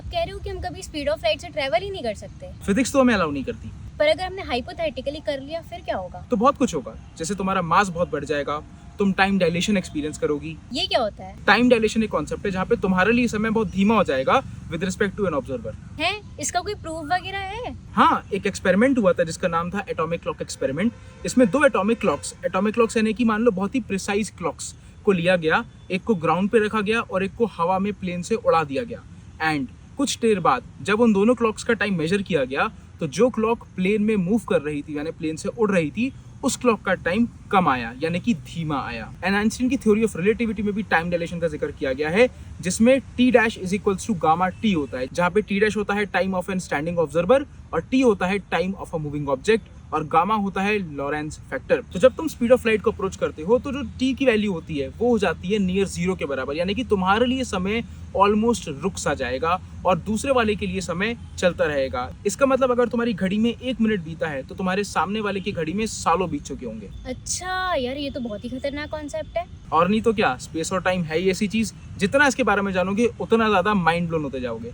आप कह रहे हो कि हम कभी स्पीड ऑफ लाइट से ट्रेवल ही नहीं कर सकते? फिजिक्स तो हमें अलाउ नहीं करती। पर अगर हमने हाइपोथेटिकली कर लिया फिर क्या होगा? तो बहुत कुछ होगा, जैसे तुम्हारा मास बहुत बढ़ जाएगा, तुम टाइम डायलेशन एक्सपीरियंस करोगी। ये क्या होता है? टाइम डायलेशन एक कॉन्सेप्ट है जहाँ पे तुम्हारे लिए समय बहुत धीमा हो जाएगा with respect to an observer. है, इसका कोई प्रूफ वगैरह है? हाँ, एक एक्सपेरिमेंट हुआ था जिसका नाम था एटॉमिक क्लॉक एक्सपेरिमेंट। इसमें दो एटॉमिक क्लॉक्स यानी कि मान लो बहुत ही प्रिसाइज क्लॉक्स को लिया गया, एक को ग्राउंड पे रखा गया और एक को हवा में प्लेन से उड़ा दिया गया। एंड कुछ देर बाद जब उन दोनों क्लॉक्स का टाइम मेजर किया गया तो जो क्लॉक प्लेन में मूव कर रही थी यानी प्लेन से उड़ रही थी उस क्लॉक का टाइम कम आया यानी कि धीमा आया। एंड आइंस्टीन की थ्योरी ऑफ रिलेटिविटी में भी टाइम डायलेशन का जिक्र किया गया है, जिसमें t dash is equals to gamma t होता है, जहाँ पे t डैश होता है time of an standing observer और t होता है time of a moving object और गामा होता है लॉरेंस फैक्टर। तो जब तुम स्पीड ऑफ लाइट को अप्रोच करते हो तो जो t की वैल्यू होती है वो हो जाती है नियर जीरो के बराबर, यानी कि तुम्हारे लिए समय ऑलमोस्ट रुक सा जाएगा और दूसरे वाले के लिए समय चलता रहेगा। इसका मतलब अगर तुम्हारी घड़ी में 1 मिनट बीता है तो तुम्हारे सामने वाले की घड़ी में सालों बीत चुके होंगे। अच्छा यार, ये तो बहुत ही खतरनाक कॉन्सेप्ट है। और नहीं तो क्या, स्पेस और टाइम है ही ऐसी चीज, जितना इसके बारे में जानोगे उतना ज्यादा माइंड ब्लोन होते जाओगे।